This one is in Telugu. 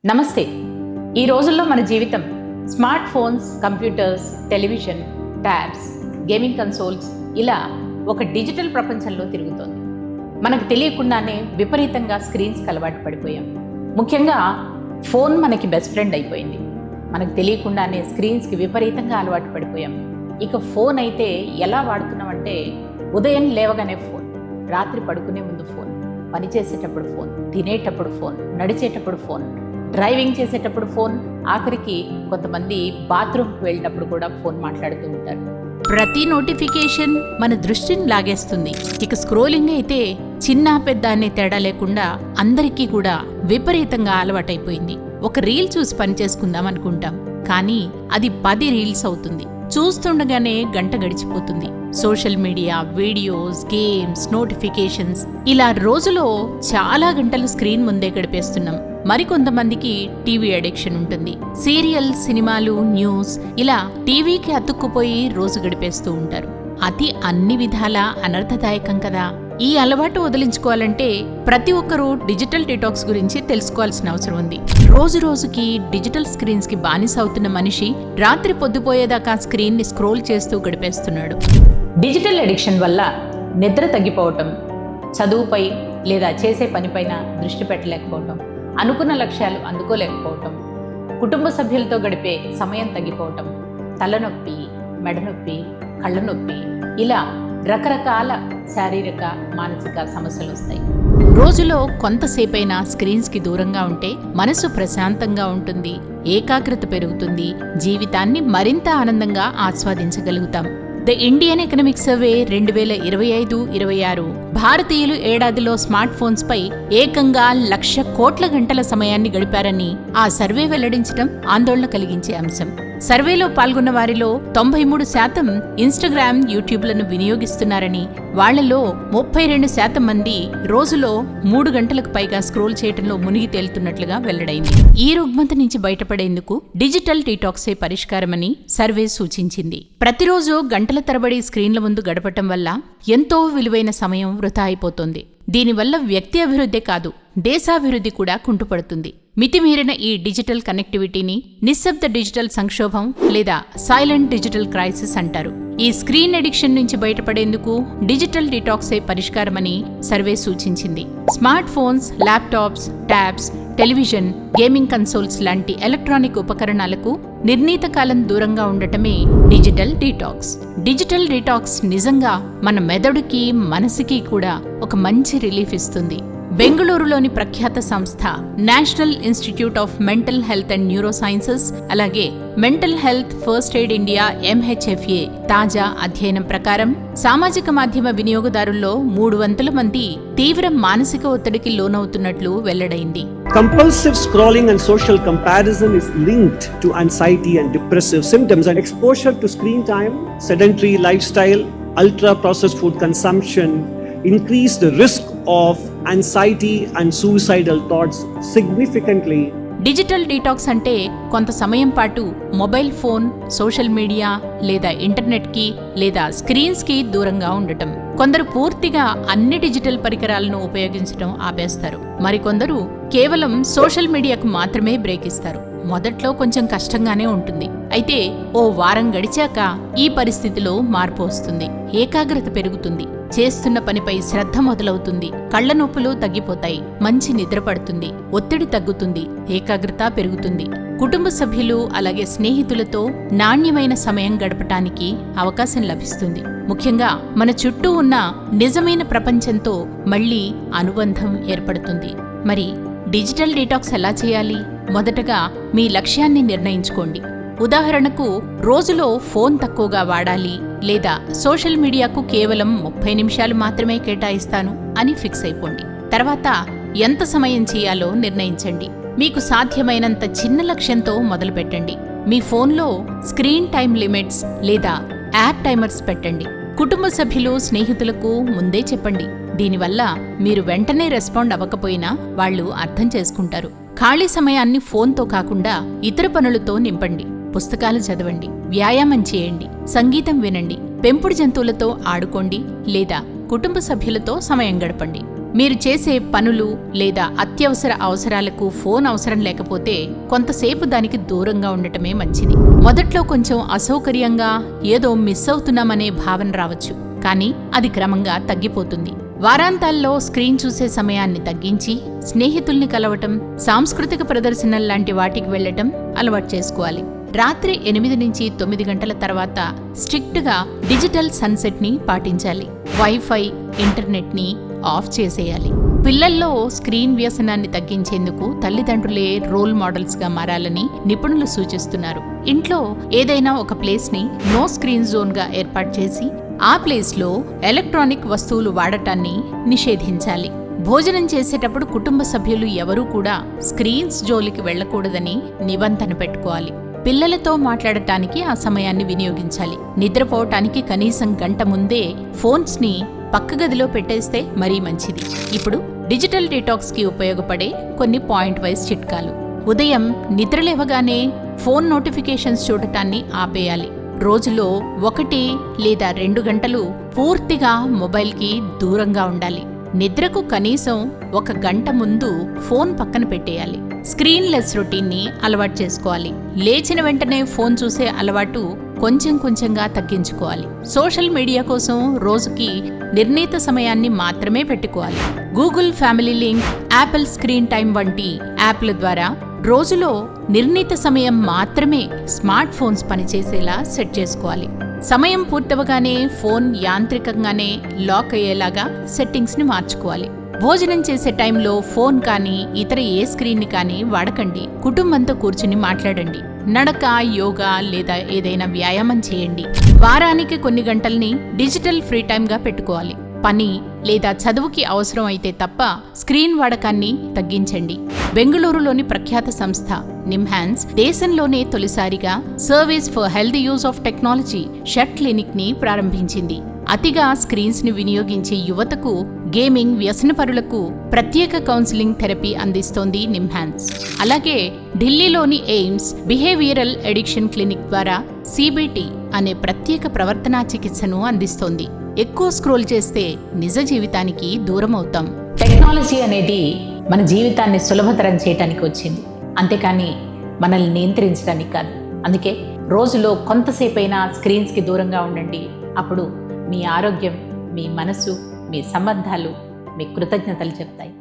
నమస్తే. ఈ రోజుల్లో మన జీవితం smart phones, computers, television, tabs, gaming consoles ఇలా ఒక డిజిటల్ ప్రపంచంలో తిరుగుతోంది. మనకు తెలియకుండానే విపరీతంగా స్క్రీన్స్కి అలవాటు పడిపోయాం. ముఖ్యంగా ఫోన్ మనకి బెస్ట్ ఫ్రెండ్ అయిపోయింది. మనకు తెలియకుండానే స్క్రీన్స్కి విపరీతంగా అలవాటు పడిపోయాం. ఇక ఫోన్ అయితే ఎలా వాడుతున్నామంటే ఉదయం లేవగానే ఫోన్, రాత్రి పడుకునే ముందు ఫోన్, పని చేసేటప్పుడు ఫోన్, తినేటప్పుడు ఫోన్, నడిచేటప్పుడు ఫోన్, డ్రైవింగ్ చేసేటప్పుడు ఫోన్, ఆఖరికి కొంతమంది బాత్రూమ్కి వెళ్ళినప్పుడు కూడా ఫోన్ మాట్లాడుతూ ఉంటారు. ప్రతి నోటిఫికేషన్ మన దృష్టిని లాగేస్తుంది. ఇక స్క్రోలింగ్ అయితే చిన్న పెద్ద అనే తేడా లేకుండా అందరికీ కూడా విపరీతంగా అలవాటైపోయింది. ఒక రీల్ చూసి పని చేసుకుందాం అనుకుంటాం, కానీ అది 10 రీల్స్ అవుతుంది. చూస్తుండగానే గంట గడిచిపోతుంది. Social media, videos, games, notifications ఇలా రోజులో చాలా గంటలు స్క్రీన్ ముందే గడిపేస్తున్నాం. మరికొంతమందికి టీవీ అడిక్షన్ ఉంటుంది. సీరియల్, సినిమాలు, న్యూస్ ఇలా టీవీకి అతుక్కుపోయి రోజు గడిపేస్తూ ఉంటారు. అది అన్ని విధాలా అనర్థదాయకం కదా. ఈ అలవాటు వదిలించుకోవాలంటే ప్రతి ఒక్కరూ డిజిటల్ డిటాక్స్ గురించి తెలుసుకోవాల్సిన అవసరం ఉంది. రోజు రోజుకి డిజిటల్ స్క్రీన్స్ కి బానిస అవుతున్న మనిషి రాత్రి పొద్దుపోయేదాకా స్క్రీన్ ని స్క్రోల్ చేస్తూ గడిపేస్తున్నాడు. డిజిటల్ అడిక్షన్ వల్ల నిద్ర తగ్గిపోవటం, చదువుపై లేదా చేసే పనిపైన దృష్టి పెట్టలేకపోవటం, అనుకున్న లక్ష్యాలు అందుకోలేకపోవటం, కుటుంబ సభ్యులతో గడిపే సమయం తగ్గిపోవటం, తలనొప్పి, మెడనొప్పి, కళ్ళ నొప్పి ఇలా రకరకాల శారీరక, మానసిక సమస్యలు వస్తాయి. రోజులో కొంతసేపైనా స్క్రీన్స్కి దూరంగా ఉంటే మనసు ప్రశాంతంగా ఉంటుంది, ఏకాగ్రత పెరుగుతుంది, జీవితాన్ని మరింత ఆనందంగా ఆస్వాదించగలుగుతాం. ద ఇండియన్ ఎకనామిక్ సర్వే 2025-26 భారతీయులు ఏడాదిలో స్మార్ట్ ఫోన్స్ పై ఏకంగా 1,00,000 కోట్ల గంటల సమయాన్ని గడిపారని ఆ సర్వే వెల్లడించడం ఆందోళన కలిగించే అంశం. సర్వేలో పాల్గొన్న వారిలో 93% ఇన్స్టాగ్రామ్, యూట్యూబ్లను వినియోగిస్తున్నారని, వాళ్లలో 32% మంది రోజులో 3 గంటలకు పైగా స్క్రోల్ చేయడంలో మునిగి తేలుతున్నట్లుగా వెల్లడైంది. ఈ రుగ్మత నుంచి బయటపడేందుకు డిజిటల్ డీటాక్సే పరిష్కారమని సర్వే సూచించింది. ప్రతిరోజు గంటల తరబడి స్క్రీన్ల ముందు గడపటం వల్ల ఎంతో విలువైన సమయం వృధా అయిపోతోంది. దీనివల్ల వ్యక్తి అభివృద్ధే కాదు, దేశాభివృద్ధి కూడా కుంటుపడుతుంది. మితిమీరిన ఈ డిజిటల్ కనెక్టివిటీని నిశ్శబ్ద డిజిటల్ సంక్షోభం లేదా సైలెంట్ డిజిటల్ క్రైసిస్ అంటారు. ఈ స్క్రీన్ అడిక్షన్ నుంచి బయటపడేందుకు డిజిటల్ డిటాక్సే పరిష్కారమని సర్వే సూచించింది. Smart phones, laptops, tabs, television, gaming consoles లాంటి ఎలక్ట్రానిక్ ఉపకరణాలకు నిర్ణీత కాలం దూరంగా ఉండటమే డిజిటల్ డీటాక్స్. డిజిటల్ డీటాక్స్ నిజంగా మన మెదడుకి, మనసుకి కూడా ఒక మంచి రిలీఫ్ ఇస్తుంది. బెంగళూరులోని ప్రఖ్యాత సంస్థ national institute of mental health and neurosciences, అలాగే mental health first aid India MHFA తాజా అధ్యయనం ప్రకారం సామాజిక మాధ్యమ వినియోగదారుల్లో 300 మంది తీవ్ర మానసిక ఒత్తిడికి లోనవుతున్నట్లు వెల్లడైంది. Compulsive scrolling and social comparison is linked to anxiety and depressive symptoms, and exposure to screen time, sedentary lifestyle, ultra-processed food consumption increase the risk of anxiety and suicidal thoughts significantly. Digital detox అంటే కొంత సమయం పాటు మొబైల్ ఫోన్, సోషల్ మీడియా లేదా ఇంటర్నెట్కి లేదా స్క్రీన్స్కి దూరంగా ఉండటం. కొందరు పూర్తిగా అన్ని డిజిటల్ పరికరాలను ఉపయోగించడం ఆపేస్తారు. మరికొందరు కేవలం సోషల్ మీడియాకు మాత్రమే బ్రేక్ ఇస్తారు. మొదట్లో కొంచెం కష్టంగానే ఉంటుంది. అయితే ఓ వారం గడిచాక ఈ పరిస్థితిలో మార్పు వస్తుంది. ఏకాగ్రత పెరుగుతుంది, చేస్తున్న పనిపై శ్రద్ధ మొదలవుతుంది, కళ్ల నొప్పులు తగ్గిపోతాయి, మంచి నిద్ర పడుతుంది, ఒత్తిడి తగ్గుతుంది, ఏకాగ్రత పెరుగుతుంది. కుటుంబ సభ్యులు అలాగే స్నేహితులతో నాణ్యమైన సమయం గడపటానికి అవకాశం లభిస్తుంది. ముఖ్యంగా మన చుట్టూ ఉన్న నిజమైన ప్రపంచంతో మళ్లీ అనుబంధం ఏర్పడుతుంది. మరి డిజిటల్ డీటాక్స్ ఎలా చేయాలి? మొదటగా మీ లక్ష్యాన్ని నిర్ణయించుకోండి. ఉదాహరణకు రోజులో ఫోన్ తక్కువగా వాడాలి లేదా సోషల్ మీడియాకు కేవలం 30 నిమిషాలు మాత్రమే కేటాయిస్తాను అని ఫిక్స్ అయిపోండి. తర్వాత ఎంత సమయం చేయాలో నిర్ణయించండి. మీకు సాధ్యమైనంత చిన్న లక్ష్యంతో మొదలుపెట్టండి. మీ ఫోన్లో స్క్రీన్ టైం లిమిట్స్ లేదా యాప్ టైమర్స్ పెట్టండి. కుటుంబ సభ్యులు, స్నేహితులకు ముందే చెప్పండి. దీనివల్ల మీరు వెంటనే రెస్పాండ్ అవ్వకపోయినా వాళ్ళు అర్థం చేసుకుంటారు. ఖాళీ సమయాన్ని ఫోన్తో కాకుండా ఇతర పనులతో నింపండి. పుస్తకాలు చదవండి, వ్యాయామం చేయండి, సంగీతం వినండి, పెంపుడు జంతువులతో ఆడుకోండి లేదా కుటుంబ సభ్యులతో సమయం గడపండి. మీరు చేసే పనులు లేదా అత్యవసర అవసరాలకు ఫోన్ అవసరం లేకపోతే కొంతసేపు దానికి దూరంగా ఉండటమే మంచిది. మొదట్లో కొంచెం అసౌకర్యంగా ఏదో మిస్ అవుతున్నామనే భావన రావచ్చు, కానీ అది క్రమంగా తగ్గిపోతుంది. వారాంతాల్లో స్క్రీన్ చూసే సమయాన్ని తగ్గించి స్నేహితుల్ని కలవటం, సాంస్కృతిక ప్రదర్శనల్లాంటి వాటికి వెళ్లటం అలవాటు చేసుకోవాలి. రాత్రి 8 నుంచి 9 గంటల తర్వాత స్ట్రిక్ట్గా డిజిటల్ సన్సెట్ని పాటించాలి. వైఫై, ఇంటర్నెట్ని ఆఫ్ చేసేయాలి. పిల్లల్లో స్క్రీన్ వ్యసనాన్ని తగ్గించేందుకు తల్లిదండ్రులే రోల్ మోడల్స్గా మారాలని నిపుణులు సూచిస్తున్నారు. ఇంట్లో ఏదైనా ఒక ప్లేస్ని నో స్క్రీన్ జోన్గా ఏర్పాటు చేసి ఆ ప్లేస్లో ఎలక్ట్రానిక్ వస్తువులు వాడటాన్ని నిషేధించాలి. భోజనం చేసేటప్పుడు కుటుంబ సభ్యులు ఎవరూ కూడా స్క్రీన్స్ జోలికి వెళ్లకూడదని నిబంధన పెట్టుకోవాలి. పిల్లలతో మాట్లాడటానికి ఆ సమయాన్ని వినియోగించాలి. నిద్రపోవటానికి కనీసం గంట ముందే ఫోన్స్ని పక్క గదిలో పెట్టేస్తే మరీ మంచిది. ఇప్పుడు డిజిటల్ డీటాక్స్కి ఉపయోగపడే కొన్ని పాయింట్ వైజ్ చిట్కాలు. ఉదయం నిద్రలేవగానే ఫోన్ నోటిఫికేషన్స్ చూడటాన్ని ఆపేయాలి. రోజులో 1 లేదా 2 గంటలు పూర్తిగా మొబైల్కి దూరంగా ఉండాలి. నిద్రకు కనీసం 1 గంట ముందు ఫోన్ పక్కన పెట్టేయాలి. స్క్రీన్ లెస్ రొటీన్ని అలవాటు చేసుకోవాలి. లేచిన వెంటనే ఫోన్ చూసే అలవాటు కొంచెంగా తగ్గించుకోవాలి. సోషల్ మీడియా కోసం రోజుకి నిర్ణీత సమయాన్ని మాత్రమే పెట్టుకోవాలి. Google family link, Apple screen time వంటి యాప్ల ద్వారా రోజులో నిర్ణీత సమయం మాత్రమే స్మార్ట్ ఫోన్స్ పనిచేసేలా సెట్ చేసుకోవాలి. సమయం పూర్తవగానే ఫోన్ యాంత్రికంగానే లాక్ అయ్యేలాగా సెట్టింగ్స్ని మార్చుకోవాలి. భోజనం చేసే టైంలో ఫోన్ కానీ ఇతర ఏ స్క్రీన్ని కానీ వాడకండి. కుటుంబంతో కూర్చుని మాట్లాడండి. నడక, యోగా లేదా ఏదైనా వ్యాయామం చేయండి. వారానికి కొన్ని గంటల్ని డిజిటల్ ఫ్రీ టైంగా పెట్టుకోవాలి. పని లేదా చదువుకి అవసరం అయితే తప్ప స్క్రీన్ వాడకాన్ని తగ్గించండి. బెంగళూరులోని ప్రఖ్యాత సంస్థ నిమ్హాన్స్ దేశంలోనే తొలిసారిగా service for healthy use of technology shut క్లినిక్ని ప్రారంభించింది. అతిగా స్క్రీన్స్ని వినియోగించే యువతకు, గేమింగ్ వ్యసనపరులకు ప్రత్యేక కౌన్సిలింగ్ థెరపీ అందిస్తోంది నిమ్హాన్స్. అలాగే ఢిల్లీలోని ఎయిమ్స్ బిహేవియరల్ ఎడిక్షన్ క్లినిక్ ద్వారా సిబిటి అనే ప్రత్యేక ప్రవర్తనా చికిత్సను అందిస్తోంది. ఎక్కువ స్క్రోల్ చేస్తే నిజ జీవితానికి దూరం అవుతాం. టెక్నాలజీ అనేది మన జీవితాన్ని సులభతరం చేయడానికి వచ్చింది, అంతేకాని మనల్ని నియంత్రించడానికి కాదు. అందుకే రోజులో కొంతసేపైనా స్క్రీన్స్కి దూరంగా ఉండండి. అప్పుడు మీ ఆరోగ్యం, మీ మనసు, మీ సంబంధాలు మీ కృతజ్ఞతలు చెప్తాయి.